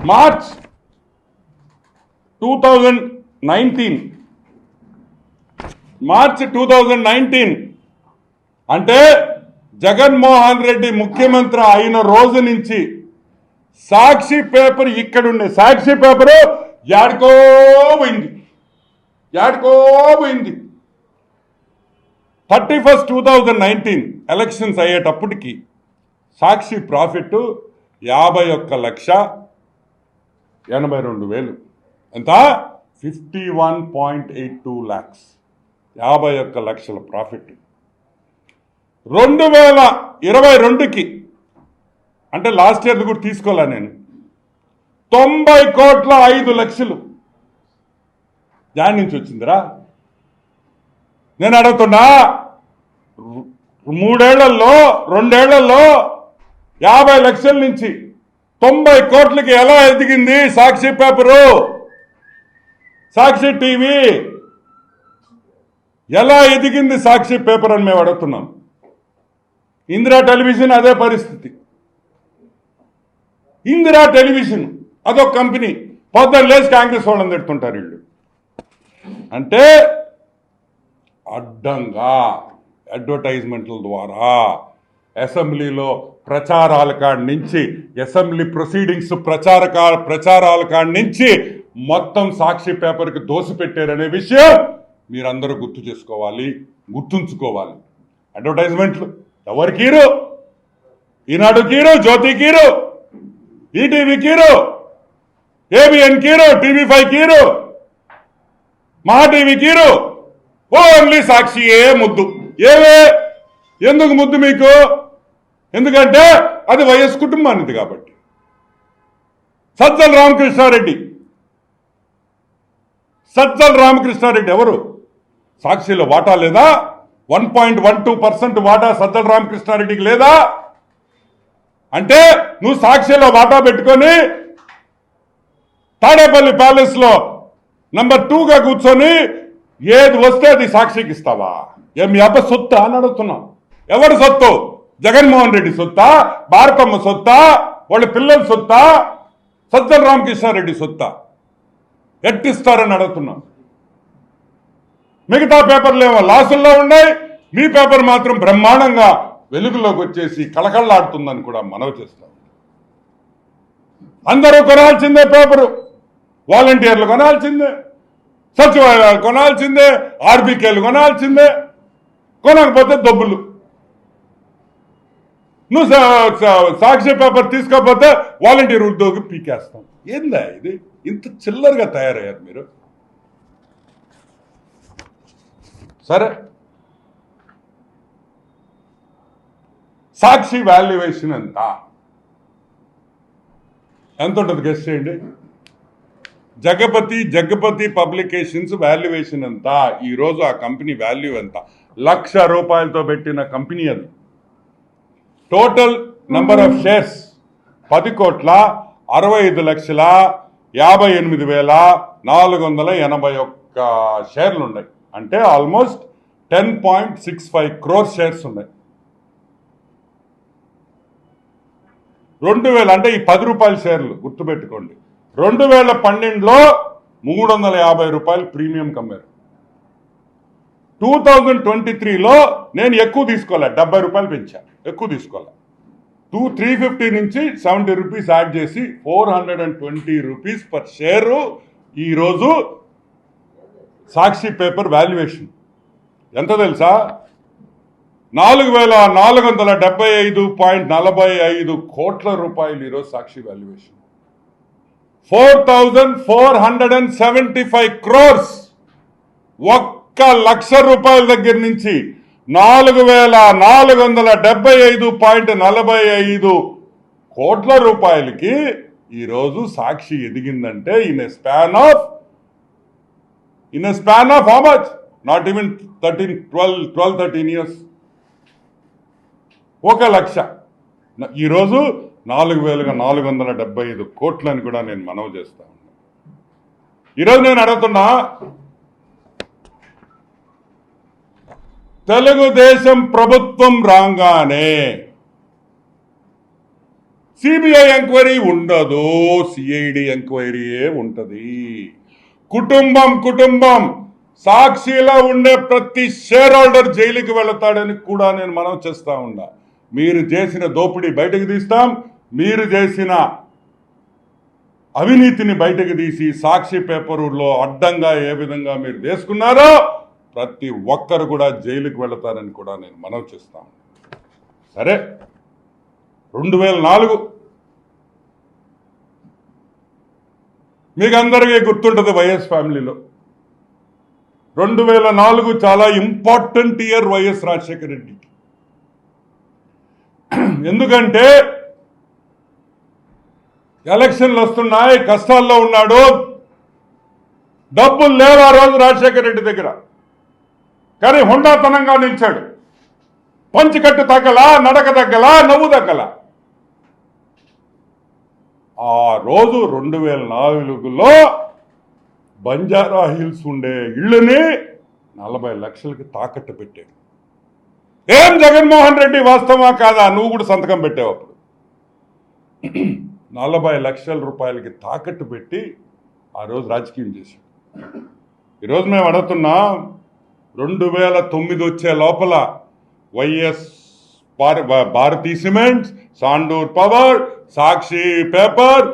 March 2019 అంటే జగన్మోహన్ రెడ్డి ముఖ్యమంత్రి అయిన రోజు నుంచి సాక్షి పేపర్ ఇక్కడుండే సాక్షి పేపరు యాడికో పోయింది 31 2019 ఎలక్షన్స్ అయ్యేటప్పటికి సాక్షి ప్రాఫిట్ 51,82,000 ఎంత 51.82 lakhs 51 లక్షల ప్రాఫిట్ 2022కి అంటే లాస్ట్ ఇయర్ కూడా తీసుకోలే నేను 90,05,00,000 దాని నుంచి వచ్చిందిరా నేను అడుగుతున్నా 2 ఏళ్లలో 50 లక్షల నుంచి 90 కోట్లకి ఎలా ఎదిగింది సాక్షి పేపరు సాక్షి టీవీ ఎలా ఎదిగింది సాక్షి పేపర్ అని మేము అడుగుతున్నాం. ఇందిరా టెలివిజన్ అదే పరిస్థితి. ఇందిరా టెలివిజన్ అదొక కంపెనీ పొద్దున్న లేచి కాంగ్రెస్ వాళ్ళని తిడుతుంటారు వీళ్ళు. అంటే అడ్డంగా అడ్వర్టైజ్మెంట్ల ద్వారా అసెంబ్లీలో ప్రచారాల కాడి నుంచి అసెంబ్లీ ప్రొసీడింగ్స్ ప్రచారాల కాడి నుంచి మొత్తం సాక్షి పేపర్కి దోసిపెట్టారనే విషయం మీరందరూ గుర్తుంచుకోవాలి. అడ్వర్టైజ్మెంట్లు ఎవరికీరు? ఈనాడు కీరు, జ్యోతి కీరు, ఈటీవీ కీరు, ఏబిఎన్ కీరు, TV5 కీరు, మహా టీవీ కీరు, ఓన్లీ సాక్షియే ముద్దు. ఎందుకు ముద్దు మీకు? ఎందుకంటే అది వైఎస్ కుటుంబానిది కాబట్టి. సజ్జల రామకృష్ణారెడ్డి ఎవరు? సాక్షిలో వాటా లేదా? 1.12% వాటా సజ్జల రామకృష్ణారెడ్డికి లేదా? అంటే నువ్వు సాక్షిలో వాటా పెట్టుకొని తాడేపల్లి ప్యాలెస్ లో నంబర్ 2గా కూర్చొని ఏది వస్తే అది సాక్షికి ఇస్తావా? మీ అబ్బ సొత్తా అని అడుగుతున్నాం. ఎవరి సొత్తు? జగన్మోహన్ రెడ్డి సొత్తా? భారతమ్మ సొత్తా? వాళ్ళ పిల్లల సొత్తా? సజ్జల రామకృష్ణారెడ్డి సొత్తా? ఎట్టిస్తారని అడుగుతున్నాం. మిగతా పేపర్లు ఏమో లాసుల్లో ఉన్నాయి, మీ పేపర్ మాత్రం బ్రహ్మాండంగా వెలుగులోకి వచ్చేసి కళకళలాడుతుందని కూడా మనవి చేస్తాం. అందరూ కొనాల్సిందే పేపరు, వాలంటీర్లు కొనాల్సిందే, సచివాలయాలు కొనాల్సిందే, ఆర్బీకేలు కొనాల్సిందే, కొనకపోతే డబ్బులు. నువ్వు సాక్షి పేపర్ తీసుకోకపోతే వాలంటీర్ ఉద్యోగి పీకేస్తాం. ఏందా ఇది? ఇంత చిల్లరగా తయారయ్యారు మీరు. సరే, సాక్షి వాల్యుయేషన్ ఎంత ఉంటుంది గెస్ చేయండి. జగపతి పబ్లికేషన్స్ వాల్యుయేషన్ ఎంత? ఈరోజు ఆ కంపెనీ వాల్యూ ఎంత? ₹1,00,000 పెట్టిన కంపెనీ అది. టోటల్ నంబర్ ఆఫ్ షేర్స్ 10,58,58,481 షేర్లు ఉన్నాయి. అంటే ఆల్మోస్ట్ 10.65 crore షేర్స్ ఉన్నాయి. 2000 అంటే ఈ ₹10 షేర్లు గుర్తుపెట్టుకోండి. 2012లో ₹350 ప్రీమియం కమ్మారు. 2023లో నేను ఎక్కువ తీసుకోలే, ₹70 పెంచాను, ఎక్కువ తీసుకోలే. 350 నుంచి ₹70 యాడ్ చేసి ₹420 పర్ షేరు ఈరోజు సాక్షి పేపర్ వాల్యుయేషన్ ఎంత తెలుసా? 4,475.45 కోట్ల రూపాయలు ఈరోజు సాక్షి వాల్యుయేషన్. 4,475 crores. ₹1,00,000 దగ్గర నుంచి 4,475.45 కోట్ల రూపాయలకి ఈరోజు సాక్షి ఎదిగిందంటే in a span of how much? Not even 13 years. 1,00,000 ఈరోజు 4,475 కోట్లని కూడా నేను మనవి చేస్తా ఉన్నా. ఈరోజు నేను అడుగుతున్నా, తెలుగుదేశం ప్రభుత్వం రాగానే సిబిఐ ఎంక్వైరీ ఉండదు, సిఐడి ఎంక్వైరీయే ఉంటుంది. కుటుంబం సాక్షిలో ఉండే ప్రతి షేర్ హోల్డర్ జైలుకి వెళతాడని కూడా నేను మనం చేస్తా ఉన్నా. మీరు చేసిన దోపిడీ బయటకు తీస్తాం, మీరు చేసిన అవినీతిని బయటకు తీసి సాక్షి పేపరులో అడ్డంగా ఏ విధంగా మీరు వేసుకున్నారో ప్రతి ఒక్కరు కూడా జైలుకి వెళతారని కూడా నేను మనవి చేస్తాను. సరే, 2004 మీకు అందరికీ గుర్తుంటుంది. వైఎస్ ఫ్యామిలీలో 2004 చాలా ఇంపార్టెంట్ ఇయర్ వైఎస్ రాజశేఖర రెడ్డికి. ఎందుకంటే ఎలక్షన్లు వస్తున్నాయి, కష్టాల్లో ఉన్నాడు, డబ్బులు లేవు ఆ రోజు రాజశేఖర రెడ్డి దగ్గర. కానీ హుండాతనంగా నిలిచాడు. పంచికట్టు తగ్గలా, నడక తగ్గలా, నవ్వు తగ్గలా. ఆ రోజు 2004లో బంజారా హిల్స్ ఉండే ఇళ్ళని 40 లక్షలకి తాకట్టు పెట్టాడు. ఏం జగన్మోహన్ రెడ్డి, వాస్తవా కాదా? నువ్వు కూడా సంతకం పెట్టావు అప్పుడు. 40 లక్షల రూపాయలకి తాకట్టు పెట్టి ఆ రోజు రాజకీయం చేశాడు. ఈరోజు మేము అడుగుతున్నాం, 2009 వచ్చే లోపల YS Bharathi cements, Sandur power, Sakshi paper,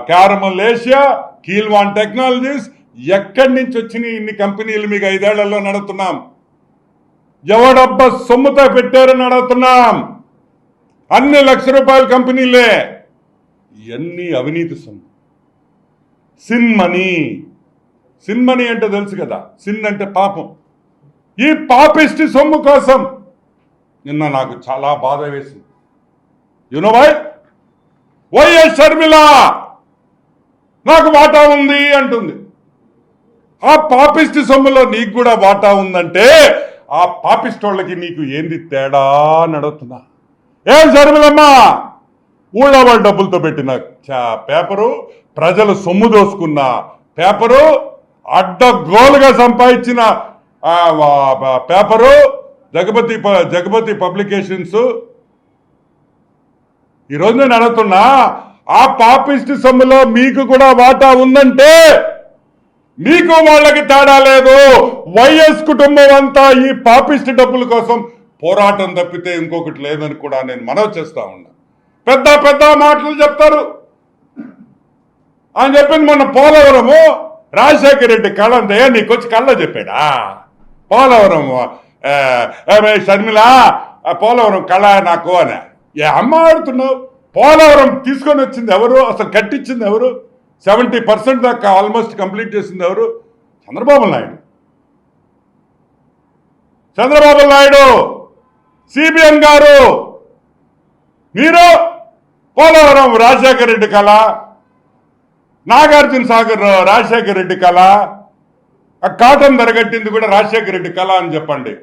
Carmel Asia, Keelvan technologies, ఎక్కడి నుంచి వచ్చినాయి ఇన్ని కంపెనీలు? మీకు 5 ఏళ్లలో నడుస్తున్నాం. ఎవడబ్బా సొమ్ముతో పెట్టారని అడుగుతున్నాం. అన్ని లక్ష రూపాయల కంపెనీలే. ఇవన్నీ అవినీతి సొమ్ము. సిన్మనీ అంటే తెలుసు కదా, సిన్ అంటే పాపం. ఈ పాపిష్టి సొమ్ము కోసం నిన్న నాకు చాలా బాధ వేసింది. యునో వైఎస్ షర్మిల నాకు వాటా ఉంది అంటుంది. ఆ పాపిష్టి సొమ్ములో నీకు కూడా వాటా ఉందంటే ఆ పాపిస్టోళ్ళకి నీకు ఏంది తేడా అని అడుగుతున్నా. ఏం షర్మిలమ్మా, ఊళ్ళో వాళ్ళ డబ్బులతో పెట్టిన పేపరు, ప్రజలు సొమ్ము దోసుకున్న పేపరు, అడ్డగోలుగా సంపాదించిన పేపరు, జగపతి పబ్లికేషన్స్. ఈరోజు నేను అడుగుతున్నా, ఆ పాపిస్ట్ సొమ్ములో మీకు కూడా వాటా ఉందంటే మీకు వాళ్ళకి తేడా లేదు. వైఎస్ కుటుంబం అంతా ఈ పాపిస్ట్ డబ్బుల కోసం పోరాటం తప్పితే ఇంకొకటి లేదని కూడా నేను మనవి చేస్తా ఉన్నా. పెద్ద మాటలు చెప్తారు. ఆయన చెప్పింది మొన్న పోలవరము రాజశేఖర రెడ్డి కళ అంతే, నీకు వచ్చి కళ్ళ చెప్పాడా? పోలవరం షర్మిల పోలవరం కళ నాకు అని ఏ అమ్మ ఆడుతున్నావు? పోలవరం తీసుకొని వచ్చింది ఎవరు? అసలు కట్టించింది ఎవరు? 70% దాకా ఆల్మోస్ట్ కంప్లీట్ చేసింది ఎవరు? చంద్రబాబు నాయుడు, సిబిఎన్ గారు. మీరు పోలవరం రాజశేఖర రెడ్డి కళ, నాగార్జున సాగర్ రాజశేఖర రెడ్డి కళ, ఆ కాటన్ ధరగట్టింది కూడా రాజశేఖర రెడ్డి కళ అని చెప్పండి.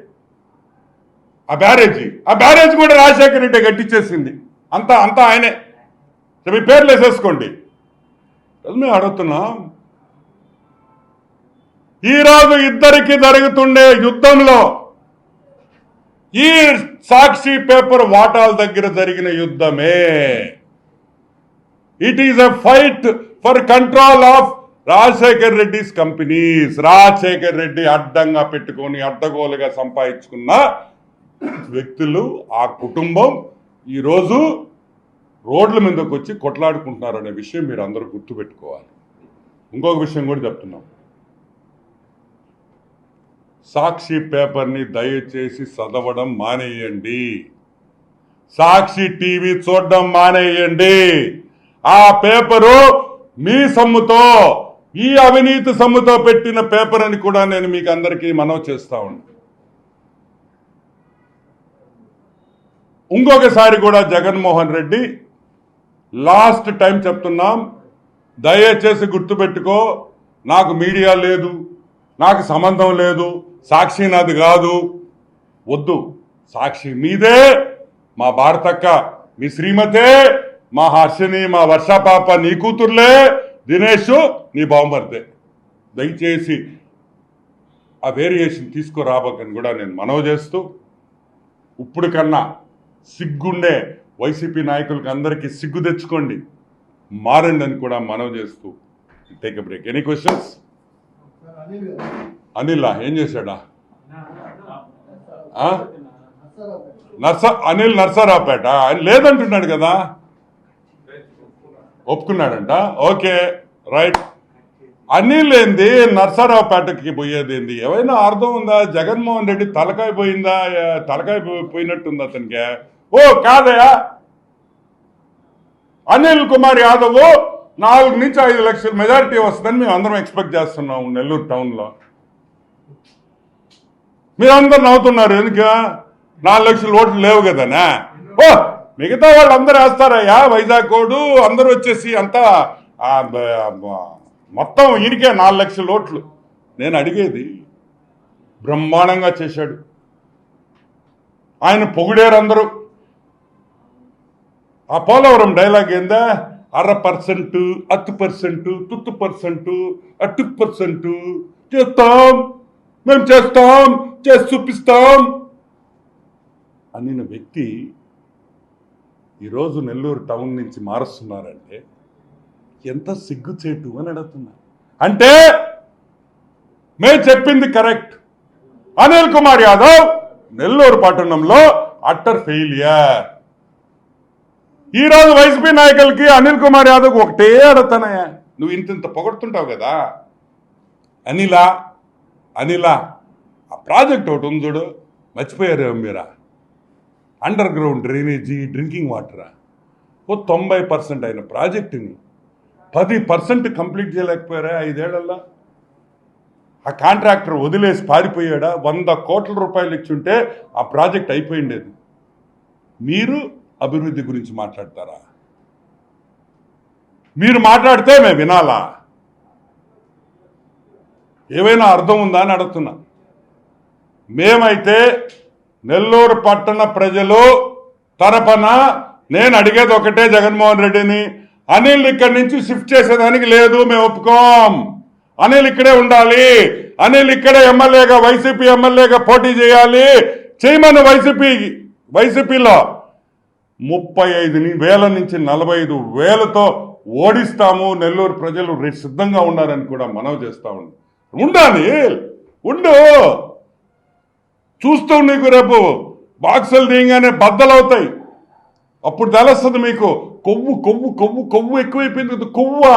ఆ బ్యారేజ్ కూడా రాజశేఖర రెడ్డి కట్టించేసింది. అంతా ఆయనే. మీ పేర్లు వేసేసుకోండి. మేము అడుగుతున్నాం, ఈరోజు ఇద్దరికి జరుగుతుండే యుద్ధంలో ఈ సాక్షి పేపర్ వాటాల దగ్గర జరిగిన యుద్ధమే. It is a fight for control of Rajasekhar Reddy's companies. Rajasekhar Reddy అడ్డంగా పెట్టుకొని అడ్డగోలుగా సంపాదించుకున్న వ్యక్తులు, ఆ కుటుంబం ఈరోజు రోడ్ల మీదకి వచ్చి కొట్లాడుకుంటున్నారు అనే విషయం మీరు అందరూ గుర్తుపెట్టుకోవాలి. ఇంకొక విషయం కూడా చెప్తున్నాం, సాక్షి పేపర్ని దయచేసి చదవడం మానేయండి. సాక్షి టీవీ చూడడం మానేయండి. ఆ పేపరు మీ సొమ్ముతో, ఈ అవినీతి సొమ్ముతో పెట్టిన పేపర్ అని కూడా నేను మీకు అందరికీ మనవి చేస్తా ఉన్నాను. ఇంకొకసారి కూడా జగన్మోహన్ రెడ్డి, లాస్ట్ టైం చెప్తున్నాం, దయచేసి గుర్తుపెట్టుకో, నాకు మీడియా లేదు, నాకు సంబంధం లేదు, సాక్షి నాది కాదు. వద్దు, సాక్షి మీదే, మా భారతక్క మీ శ్రీమతే, మా హర్షిని మా వర్షపాప నీ కూతుర్లే, దినేష్ నీ బావమర్దే. దయచేసి ఆ వేరియేషన్ తీసుకురాబోకని కూడా నేను మనవి చేస్తూ, ఇప్పుడు కన్నా సిగ్గుండే వైసీపీ నాయకులకి అందరికీ సిగ్గు తెచ్చుకోండి, మారండి అని కూడా మనవి చేస్తూ take a break. Any questions? Anil ఏం చేశాడా? అనిల్ నర్సరావుపేట లేదంటున్నాడు కదా, ఒప్పుకున్నాడంట. Okay right. అనిల్ ఏంది నర్సరావుపేటకి పోయేది ఏంది? ఏమైనా అర్థం ఉందా? జగన్మోహన్ రెడ్డి తలకాయ పోయిందా? తలకాయ పోయినట్టుంది అతనికి. ఓ కాదయా, అనిల్ కుమార్ యాదవ్ 4 నుంచి 5 లక్షల మెజారిటీ వస్తుందని మేము అందరం ఎక్స్పెక్ట్ చేస్తున్నాం నెల్లూరు టౌన్లో. మీరందరూ నవ్వుతున్నారు ఎందుకు? 4 లక్షల ఓట్లు లేవు కదనా? ఓ మిగతా వాళ్ళు అందరూ వేస్తారయ్యా, వైజాగ్ కోడు అందరూ వచ్చేసి అంతా మొత్తం ఈయనకే 4 లక్షల ఓట్లు. నేను అడిగేది, బ్రహ్మాండంగా చేశాడు, ఆయన పొగిడారు అందరూ. ఆ పోలవరం డైలాగ్ ఏందా? 1/2%, 10%, 30%, 80% చేస్తాం, మేము చేస్తాం, చేసి చూపిస్తాం అనిన వ్యక్తి ఈరోజు నెల్లూరు టౌన్ నుంచి మారుస్తున్నారంటే ఎంత సిగ్గుచేటు అని అడుగుతున్నా. అంటే మేము చెప్పింది కరెక్ట్. అనిల్ కుమార్ యాదవ్ నెల్లూరు పట్టణంలో అట్టర్ ఫెయిలియర్. ఈరోజు వైసీపీ నాయకులకి అనిల్ కుమార్ యాదవ్ ఒకటే అడుగుతానయ్యా, నువ్వు ఇంత పొగడుతుంటావు కదా, అనిలా ఆ ప్రాజెక్ట్ ఒకటి ఉంది చూడు, మర్చిపోయారేమో మీరా, అండర్ గ్రౌండ్ డ్రైనేజీ డ్రింకింగ్ వాటరా, ఓ 90% అయిన ప్రాజెక్టుని 10% కంప్లీట్ చేయలేకపోయారా 5 ఏళ్లలో? ఆ కాంట్రాక్టర్ వదిలేసి పారిపోయాడా? 100 కోట్ల రూపాయలు ఇచ్చుంటే ఆ ప్రాజెక్ట్ అయిపోయిండేది. మీరు అభివృద్ధి గురించి మాట్లాడతారా? మీరు మాట్లాడితే మేము వినాలా? ఏమైనా అర్థం ఉందా అని అడుగుతున్నా. మేమైతే నెల్లూరు పట్టణ ప్రజలు తరపున నేను అడిగేది ఒకటే, జగన్మోహన్ రెడ్డిని, అనిల్ ఇక్కడి నుంచి షిఫ్ట్ చేసేదానికి లేదు, మేము ఒప్పుకోం. అనిల్ ఇక్కడే ఉండాలి, అనిల్ ఇక్కడే ఎమ్మెల్యేగా, వైసీపీ ఎమ్మెల్యేగా పోటీ చేయాలి, చేయమని వైసీపీలో 35,000 నుంచి 45,000తో ఓడిస్తాము. నెల్లూరు ప్రజలు సిద్ధంగా ఉన్నారని కూడా మనవి చేస్తా ఉండాలి. చూస్తూ నీకు రేపు బాక్సులు దిగగానే బద్దలవుతాయి, అప్పుడు తెలుస్తుంది మీకు కొవ్వు కొవ్వు కొవ్వు కొవ్వు ఎక్కువైపోయింది కదా. కొవ్వా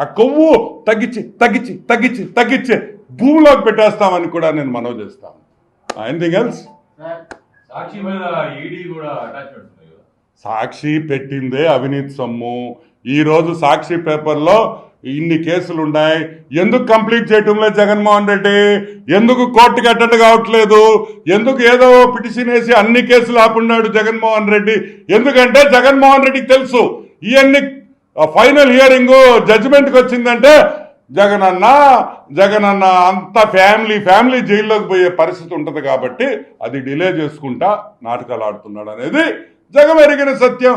ఆ కొవ్వు తగ్గించి భూమిలోకి పెట్టేస్తామని కూడా నేను మనవి చేస్తాను. Anything else? సాక్షి పెట్టిందే అవినీతి సొమ్ము. ఈరోజు సాక్షి పేపర్లో ఇన్ని కేసులు ఉన్నాయి. ఎందుకు కంప్లీట్ చేయటంలో జగన్మోహన్ రెడ్డి? ఎందుకు కోర్టుకి అటెండ్ కావట్లేదు? ఎందుకు ఏదో పిటిషన్ వేసి అన్ని కేసులు ఆపున్నాడు జగన్మోహన్ రెడ్డి? ఎందుకంటే జగన్మోహన్ రెడ్డికి తెలుసు ఇవన్నీ ఫైనల్ హియరింగ్ జడ్జిమెంట్కి వచ్చిందంటే జగనన్న అంత ఫ్యామిలీ జైల్లోకి పోయే పరిస్థితి ఉంటుంది. కాబట్టి అది డిలే చేసుకుంటా నాటకాలు ఆడుతున్నాడు అనేది జగమెరిగిన సత్యం.